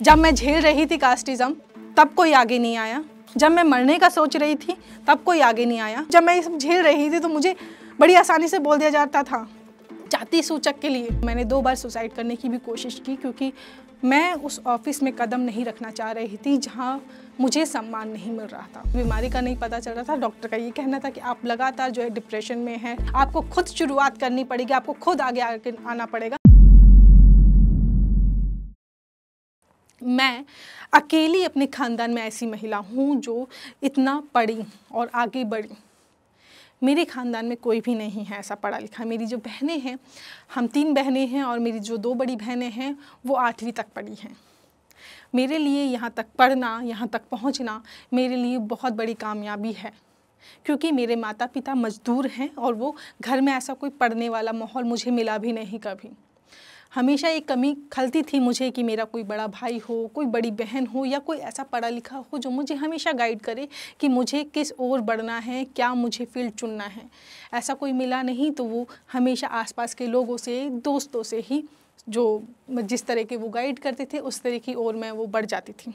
जब मैं झेल रही थी कास्टिज़म तब कोई आगे नहीं आया। जब मैं मरने का सोच रही थी तब कोई आगे नहीं आया। जब मैं ये सब झेल रही थी तो मुझे बड़ी आसानी से बोल दिया जाता था जाति सूचक के लिए। मैंने 2 बार सुसाइड करने की भी कोशिश की क्योंकि मैं उस ऑफिस में कदम नहीं रखना चाह रही थी जहाँ मुझे सम्मान नहीं मिल रहा था। बीमारी का नहीं पता चल रहा था। डॉक्टर का ये कहना था कि आप लगातार जो है डिप्रेशन में हैं, आपको खुद शुरुआत करनी पड़ेगी, आपको खुद आगे आना पड़ेगा। मैं अकेली अपने ख़ानदान में ऐसी महिला हूँ जो इतना पढ़ी और आगे बढ़ी। मेरे ख़ानदान में कोई भी नहीं है ऐसा पढ़ा लिखा। मेरी जो बहनें हैं, हम 3 बहनें हैं और मेरी जो 2 बड़ी बहनें हैं वो 8वीं तक पढ़ी हैं। मेरे लिए यहाँ तक पढ़ना, यहाँ तक पहुँचना मेरे लिए बहुत बड़ी कामयाबी है क्योंकि मेरे माता पिता मज़दूर हैं और वो घर में ऐसा कोई पढ़ने वाला माहौल मुझे मिला भी नहीं कभी। हमेशा एक कमी खलती थी मुझे कि मेरा कोई बड़ा भाई हो, कोई बड़ी बहन हो या कोई ऐसा पढ़ा लिखा हो जो मुझे हमेशा गाइड करे कि मुझे किस ओर बढ़ना है, क्या मुझे फील्ड चुनना है। ऐसा कोई मिला नहीं तो वो हमेशा आसपास के लोगों से, दोस्तों से ही जो जिस तरह के वो गाइड करते थे उस तरह की ओर मैं वो बढ़ जाती थी।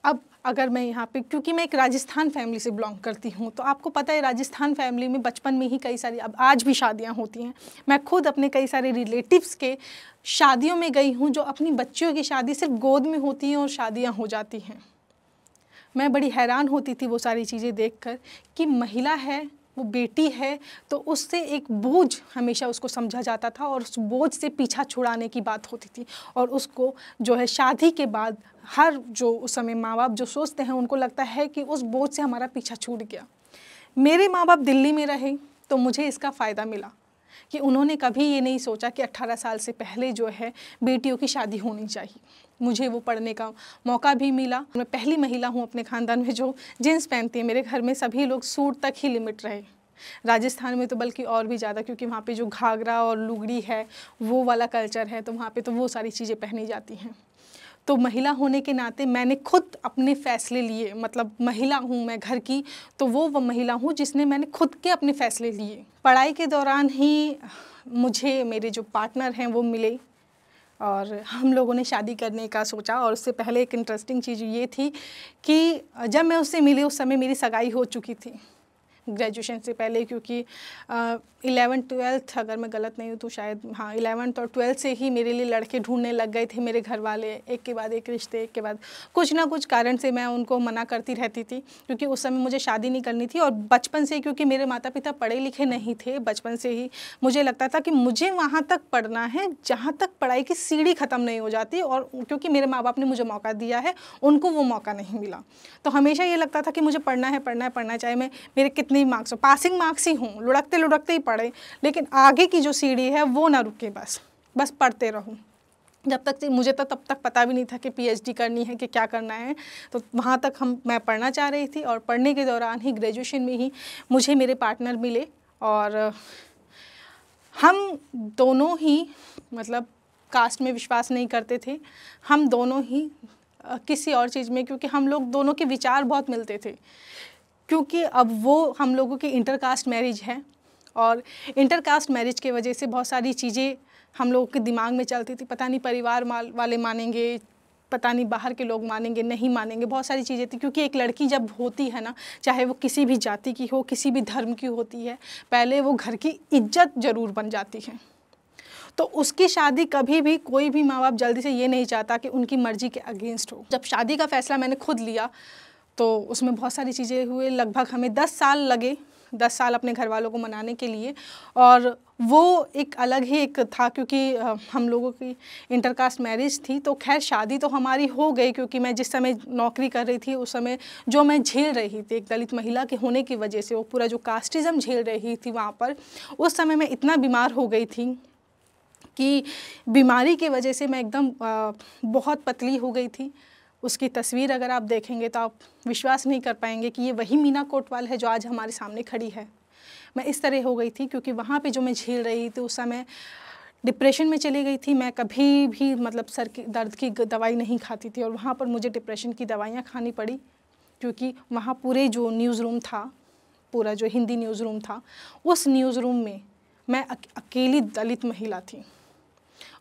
अब अगर मैं यहाँ पे, क्योंकि मैं एक राजस्थान फैमिली से बिलोंग करती हूँ तो आपको पता है राजस्थान फैमिली में बचपन में ही कई सारी, अब आज भी शादियाँ होती हैं। मैं खुद अपने कई सारे रिलेटिव्स के शादियों में गई हूँ जो अपनी बच्चियों की शादी सिर्फ गोद में होती हैं और शादियाँ हो जाती हैं। मैं बड़ी हैरान होती थी वो सारी चीज़ें देखकर कि महिला है, वो बेटी है तो उससे एक बोझ हमेशा उसको समझा जाता था और उस बोझ से पीछा छुड़ाने की बात होती थी। और उसको जो है शादी के बाद हर जो उस समय माँ बाप जो सोचते हैं उनको लगता है कि उस बोझ से हमारा पीछा छूट गया। मेरे माँ बाप दिल्ली में रहे तो मुझे इसका फ़ायदा मिला कि उन्होंने कभी ये नहीं सोचा कि 18 साल से पहले जो है बेटियों की शादी होनी चाहिए। मुझे वो पढ़ने का मौका भी मिला। मैं पहली महिला हूँ अपने ख़ानदान में जो जीन्स पहनती है। मेरे घर में सभी लोग सूट तक ही लिमिट रहे। राजस्थान में तो बल्कि और भी ज़्यादा, क्योंकि वहाँ पे जो घाघरा और लुगड़ी है वो वाला कल्चर है तो वहाँ पे तो वो सारी चीज़ें पहनी जाती हैं। तो महिला होने के नाते मैंने खुद अपने फ़ैसले लिए, मतलब महिला हूँ मैं घर की तो वो महिला हूँ जिसने मैंने खुद के अपने फ़ैसले लिए। पढ़ाई के दौरान ही मुझे मेरे जो पार्टनर हैं वो मिले और हम लोगों ने शादी करने का सोचा। और उससे पहले एक इंटरेस्टिंग चीज़ ये थी कि जब मैं उससे मिली उस समय मेरी सगाई हो चुकी थी ग्रेजुएशन से पहले, क्योंकि 11th-12th अगर मैं गलत नहीं हूँ तो शायद, हाँ 11th और 12th से ही मेरे लिए लड़के ढूंढने लग गए थे मेरे घर वाले। एक के बाद एक रिश्ते, एक के बाद कुछ ना कुछ कारण से मैं उनको मना करती रहती थी क्योंकि उस समय मुझे शादी नहीं करनी थी। और बचपन से, क्योंकि मेरे माता पिता पढ़े लिखे नहीं थे, बचपन से ही मुझे लगता था कि मुझे वहाँ तक पढ़ना है जहाँ तक पढ़ाई की सीढ़ी ख़त्म नहीं हो जाती। और क्योंकि मेरे माँ बाप ने मुझे मौका दिया है, उनको वो मौका नहीं मिला, तो हमेशा ये लगता था कि मुझे पढ़ना है, पढ़ना है, पढ़ना है, चाहे मैं मेरे कितने मार्क्स हो, पासिंग मार्क्स ही हों, लुढ़कते लुढ़कते ही पढ़े, लेकिन आगे की जो सीढ़ी है वो ना रुके, बस पढ़ते रहूं। जब तक मुझे तो तब तक पता भी नहीं था कि पीएचडी करनी है कि क्या करना है, तो वहाँ तक मैं पढ़ना चाह रही थी। और पढ़ने के दौरान ही ग्रेजुएशन में ही मुझे मेरे पार्टनर मिले और हम दोनों ही मतलब कास्ट में विश्वास नहीं करते थे। हम दोनों ही किसी और चीज़ में, क्योंकि हम लोग दोनों के विचार बहुत मिलते थे, क्योंकि अब वो हम लोगों की इंटरकास्ट मैरिज है और इंटरकास्ट मैरिज की वजह से बहुत सारी चीज़ें हम लोगों के दिमाग में चलती थी। पता नहीं परिवार वाले मानेंगे, पता नहीं बाहर के लोग मानेंगे, नहीं मानेंगे, बहुत सारी चीज़ें थी। क्योंकि एक लड़की जब होती है ना, चाहे वो किसी भी जाति की हो, किसी भी धर्म की होती है, पहले वो घर की इज्जत ज़रूर बन जाती है। तो उसकी शादी कभी भी कोई भी माँ बाप जल्दी से ये नहीं चाहता कि उनकी मर्ज़ी के अगेंस्ट हो। जब शादी का फ़ैसला मैंने खुद लिया तो उसमें बहुत सारी चीज़ें हुए। लगभग हमें 10 साल लगे, 10 साल अपने घर वालों को मनाने के लिए। और वो एक अलग ही एक था, क्योंकि हम लोगों की इंटरकास्ट मैरिज थी। तो खैर शादी तो हमारी हो गई, क्योंकि मैं जिस समय नौकरी कर रही थी उस समय जो मैं झेल रही थी एक दलित महिला के होने की वजह से, वो पूरा जो कास्टिज़म झेल रही थी वहाँ पर, उस समय मैं इतना बीमार हो गई थी कि बीमारी की वजह से मैं एकदम बहुत पतली हो गई थी। उसकी तस्वीर अगर आप देखेंगे तो आप विश्वास नहीं कर पाएंगे कि ये वही मीना कोटवाल है जो आज हमारे सामने खड़ी है। मैं इस तरह हो गई थी क्योंकि वहाँ पे जो मैं झेल रही थी उस समय डिप्रेशन में चली गई थी। मैं कभी भी मतलब सर की दर्द की दवाई नहीं खाती थी और वहाँ पर मुझे डिप्रेशन की दवाइयाँ खानी पड़ी, क्योंकि वहाँ पूरे जो न्यूज़ रूम था, पूरा जो हिंदी न्यूज़ रूम था, उस न्यूज़ रूम में मैं अकेली दलित महिला थी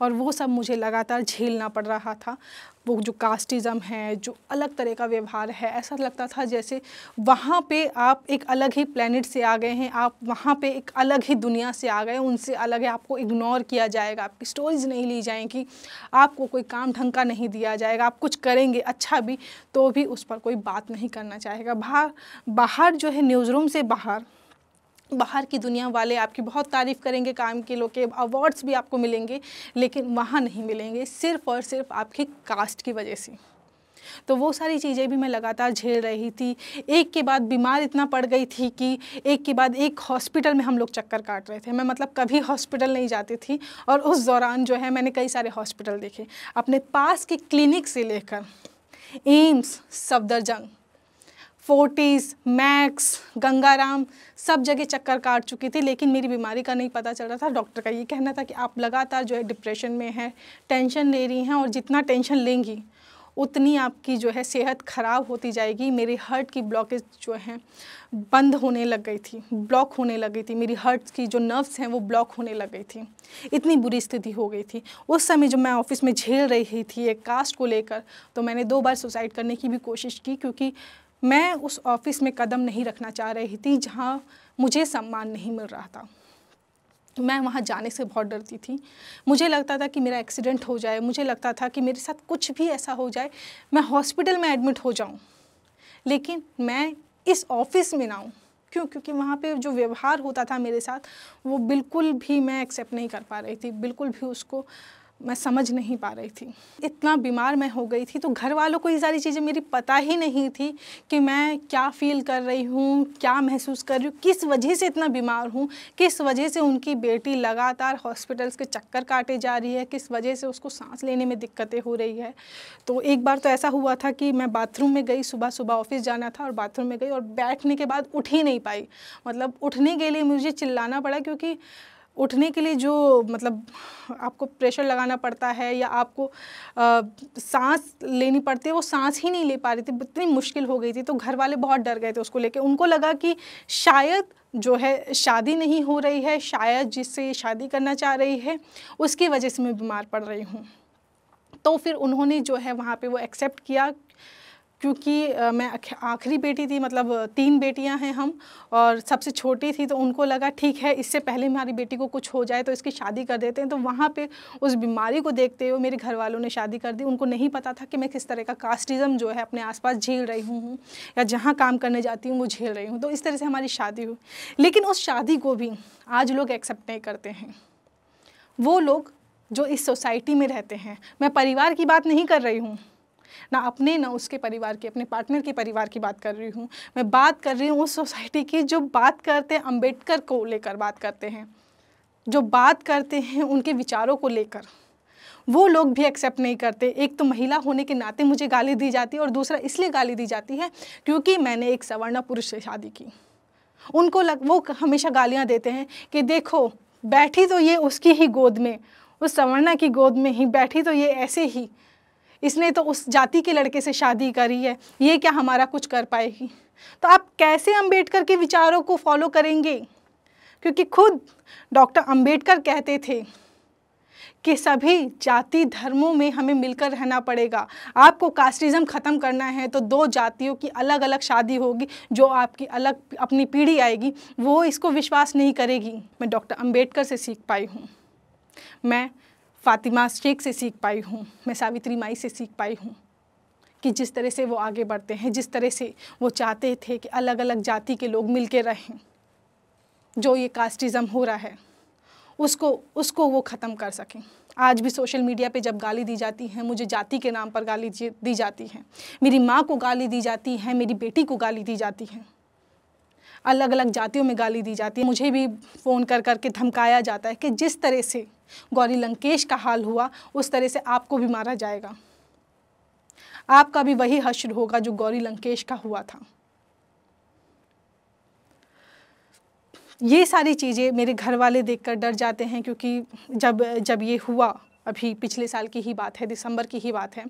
और वो सब मुझे लगातार झेलना पड़ रहा था। वो जो कास्टिज़म है, जो अलग तरह का व्यवहार है, ऐसा लगता था जैसे वहाँ पे आप एक अलग ही प्लेनेट से आ गए हैं, आप वहाँ पे एक अलग ही दुनिया से आ गए, उनसे अलग है, आपको इग्नोर किया जाएगा, आपकी स्टोरीज़ नहीं ली जाएंगी, आपको कोई काम ढंग का नहीं दिया जाएगा, आप कुछ करेंगे अच्छा भी तो भी उस पर कोई बात नहीं करना चाहेगा। बाहर जो है न्यूज़ रूम से बाहर की दुनिया वाले आपकी बहुत तारीफ़ करेंगे, काम के लोग के अवार्ड्स भी आपको मिलेंगे, लेकिन वहाँ नहीं मिलेंगे, सिर्फ़ और सिर्फ आपकी कास्ट की वजह से। तो वो सारी चीज़ें भी मैं लगातार झेल रही थी। एक के बाद बीमार इतना पड़ गई थी कि एक के बाद एक हॉस्पिटल में हम लोग चक्कर काट रहे थे। मैं मतलब कभी हॉस्पिटल नहीं जाती थी और उस दौरान जो है मैंने कई सारे हॉस्पिटल देखे, अपने पास के क्लिनिक से लेकर AIIMS, Safdarjung, Fortis, max, Gangaram, सब जगह चक्कर काट चुकी थी, लेकिन मेरी बीमारी का नहीं पता चल रहा था। डॉक्टर का ये कहना था कि आप लगातार जो है डिप्रेशन में हैं, टेंशन ले रही हैं और जितना टेंशन लेंगी उतनी आपकी जो है सेहत ख़राब होती जाएगी। मेरी हार्ट की ब्लॉकेज जो है बंद होने लग गई थी, ब्लॉक होने लग गई थी, मेरी हार्ट की जो नर्व्स हैं वो ब्लॉक होने लग गई थी, इतनी बुरी स्थिति हो गई थी। उस समय जब मैं ऑफिस में झेल रही थी एक कास्ट को लेकर, तो मैंने 2 बार सुसाइड करने की भी कोशिश की, क्योंकि मैं उस ऑफिस में कदम नहीं रखना चाह रही थी जहाँ मुझे सम्मान नहीं मिल रहा था। मैं वहाँ जाने से बहुत डरती थी। मुझे लगता था कि मेरा एक्सीडेंट हो जाए, मुझे लगता था कि मेरे साथ कुछ भी ऐसा हो जाए, मैं हॉस्पिटल में एडमिट हो जाऊँ, लेकिन मैं इस ऑफिस में ना हूँ। क्यों? क्योंकि वहाँ पे जो व्यवहार होता था मेरे साथ वो बिल्कुल भी मैं एक्सेप्ट नहीं कर पा रही थी, बिल्कुल भी उसको मैं समझ नहीं पा रही थी। इतना बीमार मैं हो गई थी, तो घर वालों को ये सारी चीज़ें मेरी पता ही नहीं थी कि मैं क्या फ़ील कर रही हूँ, क्या महसूस कर रही हूँ, किस वजह से इतना बीमार हूँ, किस वजह से उनकी बेटी लगातार हॉस्पिटल्स के चक्कर काटे जा रही है, किस वजह से उसको सांस लेने में दिक्कतें हो रही है। तो एक बार तो ऐसा हुआ था कि मैं बाथरूम में गई, सुबह सुबह ऑफिस जाना था और बाथरूम में गई और बैठने के बाद उठ ही नहीं पाई। मतलब उठने के लिए मुझे चिल्लाना पड़ा, क्योंकि उठने के लिए जो मतलब आपको प्रेशर लगाना पड़ता है या आपको सांस लेनी पड़ती है, वो सांस ही नहीं ले पा रही थी, इतनी मुश्किल हो गई थी। तो घर वाले बहुत डर गए थे उसको लेके। उनको लगा कि शायद जो है शादी नहीं हो रही है, शायद जिससे शादी करना चाह रही है उसकी वजह से मैं बीमार पड़ रही हूँ। तो फिर उन्होंने जो है वहाँ पे वो एक्सेप्ट किया, क्योंकि मैं आखिरी बेटी थी, मतलब 3 बेटियां हैं हम, और सबसे छोटी थी। तो उनको लगा ठीक है, इससे पहले हमारी बेटी को कुछ हो जाए तो इसकी शादी कर देते हैं। तो वहाँ पे उस बीमारी को देखते हुए मेरे घर वालों ने शादी कर दी। उनको नहीं पता था कि मैं किस तरह का कास्टिज़म जो है अपने आसपास झेल रही हूँ या जहाँ काम करने जाती हूँ वो झेल रही हूँ। तो इस तरह से हमारी शादी हुई। लेकिन उस शादी को भी आज लोग एक्सेप्ट नहीं करते हैं, वो लोग जो इस सोसाइटी में रहते हैं। मैं परिवार की बात नहीं कर रही हूँ, ना अपने ना उसके परिवार की, अपने पार्टनर के परिवार की बात कर रही हूँ। मैं बात कर रही हूँ उस सोसाइटी की जो बात करते हैं, अंबेडकर को लेकर बात करते हैं, जो बात करते हैं उनके विचारों को लेकर। वो लोग भी एक्सेप्ट नहीं करते। एक तो महिला होने के नाते मुझे गाली दी जाती है, और दूसरा इसलिए गाली दी जाती है क्योंकि मैंने एक सवर्ण पुरुष से शादी की। वो हमेशा गालियाँ देते हैं कि देखो बैठी तो ये उसकी ही गोद में, उस सवर्णा की गोद में ही बैठी, तो ये ऐसे ही, इसने तो उस जाति के लड़के से शादी करी है, ये क्या हमारा कुछ कर पाएगी। तो आप कैसे अंबेडकर के विचारों को फॉलो करेंगे? क्योंकि खुद डॉक्टर अंबेडकर कहते थे कि सभी जाति धर्मों में हमें मिलकर रहना पड़ेगा। आपको कास्टिज़म ख़त्म करना है तो 2 जातियों की अलग अलग शादी होगी, जो आपकी अलग अपनी पीढ़ी आएगी वो इसको विश्वास नहीं करेगी। मैं डॉक्टर अंबेडकर से सीख पाई हूँ, मैं फातिमा शेख से सीख पाई हूँ, मैं सावित्री माई से सीख पाई हूँ कि जिस तरह से वो आगे बढ़ते हैं, जिस तरह से वो चाहते थे कि अलग अलग जाति के लोग मिल के रहें, जो ये कास्टिज़म हो रहा है उसको वो ख़त्म कर सकें। आज भी सोशल मीडिया पे जब गाली दी जाती है, मुझे जाति के नाम पर गाली दी जाती है, मेरी माँ को गाली दी जाती है, मेरी बेटी को गाली दी जाती है, अलग अलग जातियों में गाली दी जाती है। मुझे भी फ़ोन कर कर के धमकाया जाता है कि जिस तरह से गौरी लंकेश का हाल हुआ उस तरह से आपको भी मारा जाएगा, आपका भी वही हश्र होगा जो गौरी लंकेश का हुआ था। ये सारी चीज़ें मेरे घर वाले देखकर डर जाते हैं, क्योंकि जब ये हुआ, अभी पिछले साल की ही बात है, दिसंबर की ही बात है,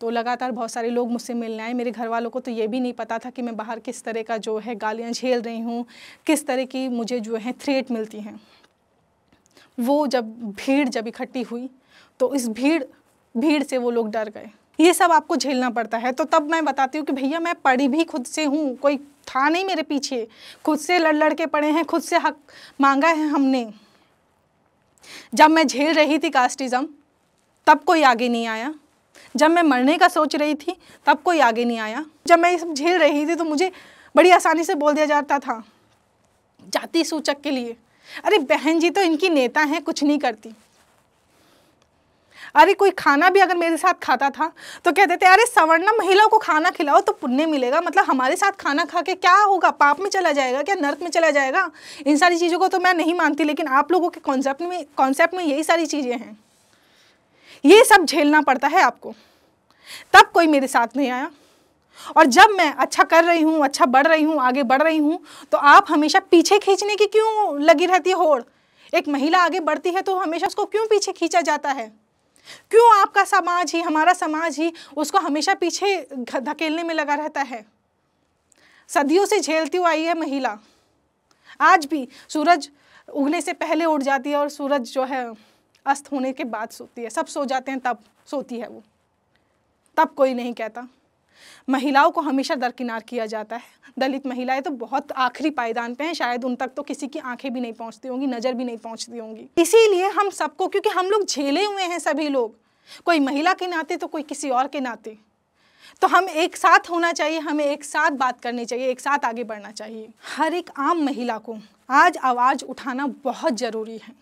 तो लगातार बहुत सारे लोग मुझसे मिलने आए। मेरे घर वालों को तो ये भी नहीं पता था कि मैं बाहर किस तरह का जो है गालियाँ झेल रही हूँ, किस तरह की मुझे जो है थ्रेट मिलती हैं। वो जब भीड़ इकट्ठी हुई तो इस भीड़ से वो लोग डर गए। ये सब आपको झेलना पड़ता है। तो तब मैं बताती हूँ कि भैया मैं पढ़ी भी खुद से हूँ, कोई था नहीं मेरे पीछे, खुद से लड़ के पढ़े हैं, खुद से हक मांगा है हमने। जब मैं झेल रही थी कास्टिज़म तब कोई आगे नहीं आया, जब मैं मरने का सोच रही थी तब कोई आगे नहीं आया। जब मैं ये सब झेल रही थी तो मुझे बड़ी आसानी से बोल दिया जाता था जाति सूचक के लिए, अरे बहन जी तो इनकी नेता हैं, कुछ नहीं करती। अरे कोई खाना भी अगर मेरे साथ खाता था तो कहते थे अरे सवर्णा महिला को खाना खिलाओ तो पुण्य मिलेगा, मतलब हमारे साथ खाना खा के क्या होगा, पाप में चला जाएगा क्या, नरक में चला जाएगा। इन सारी चीज़ों को तो मैं नहीं मानती, लेकिन आप लोगों के कॉन्सेप्ट में यही सारी चीज़ें हैं। ये सब झेलना पड़ता है आपको। तब कोई मेरे साथ नहीं आया। और जब मैं अच्छा कर रही हूँ, अच्छा बढ़ रही हूँ, आगे बढ़ रही हूँ, तो आप हमेशा पीछे खींचने की क्यों लगी रहती है होड़। एक महिला आगे बढ़ती है तो हमेशा उसको क्यों पीछे खींचा जाता है, क्यों आपका समाज ही, हमारा समाज ही उसको हमेशा पीछे धकेलने में लगा रहता है। सदियों से झेलती हुई आई है महिला, आज भी सूरज उगने से पहले उठ जाती है और सूरज जो है अस्त होने के बाद सोती है। सब सो जाते हैं तब सोती है वो, तब कोई नहीं कहता। महिलाओं को हमेशा दरकिनार किया जाता है। दलित महिलाएं तो बहुत आखिरी पायदान पे हैं, शायद उन तक तो किसी की आंखें भी नहीं पहुंचती होंगी, नज़र भी नहीं पहुंचती होंगी। इसीलिए हम सबको, क्योंकि हम लोग झेले हुए हैं सभी लोग, कोई महिला के नाते तो कोई किसी और के नाते, तो हम एक साथ होना चाहिए, हमें एक साथ बात करनी चाहिए, एक साथ आगे बढ़ना चाहिए। हर एक आम महिला को आज आवाज़ उठाना बहुत ज़रूरी है,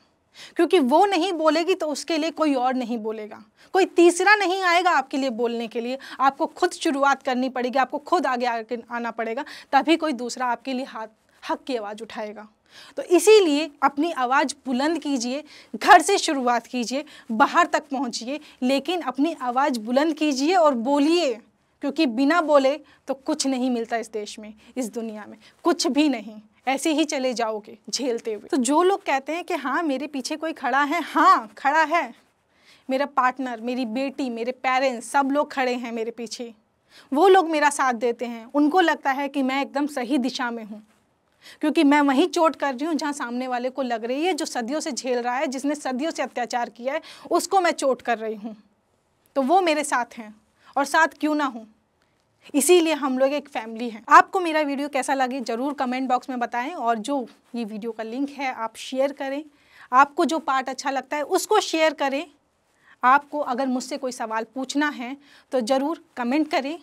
क्योंकि वो नहीं बोलेगी तो उसके लिए कोई और नहीं बोलेगा, कोई तीसरा नहीं आएगा आपके लिए बोलने के लिए। आपको खुद शुरुआत करनी पड़ेगी, आपको खुद आगे आना पड़ेगा, तभी कोई दूसरा आपके लिए हक की आवाज़ उठाएगा। तो इसीलिए अपनी आवाज़ बुलंद कीजिए, घर से शुरुआत कीजिए, बाहर तक पहुंचिए, लेकिन अपनी आवाज़ बुलंद कीजिए और बोलिए, क्योंकि बिना बोले तो कुछ नहीं मिलता इस देश में, इस दुनिया में कुछ भी नहीं। ऐसे ही चले जाओगे झेलते हुए। तो जो लोग कहते हैं कि हाँ मेरे पीछे कोई खड़ा है, हाँ खड़ा है, मेरा पार्टनर, मेरी बेटी, मेरे पेरेंट्स, सब लोग खड़े हैं मेरे पीछे। वो लोग मेरा साथ देते हैं, उनको लगता है कि मैं एकदम सही दिशा में हूँ, क्योंकि मैं वहीं चोट कर रही हूँ जहाँ सामने वाले को लग रही है, जो सदियों से झेल रहा है, जिसने सदियों से अत्याचार किया है, उसको मैं चोट कर रही हूँ। तो वो मेरे साथ हैं, और साथ क्यों ना हूँ, इसीलिए हम लोग एक फैमिली हैं। आपको मेरा वीडियो कैसा लगे ज़रूर कमेंट बॉक्स में बताएं, और जो ये वीडियो का लिंक है आप शेयर करें। आपको जो पार्ट अच्छा लगता है उसको शेयर करें। आपको अगर मुझसे कोई सवाल पूछना है तो ज़रूर कमेंट करें।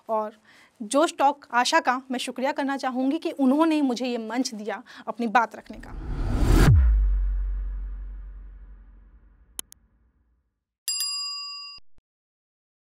और जोश टॉक आशा का मैं शुक्रिया करना चाहूँगी कि उन्होंने मुझे ये मंच दिया अपनी बात रखने का।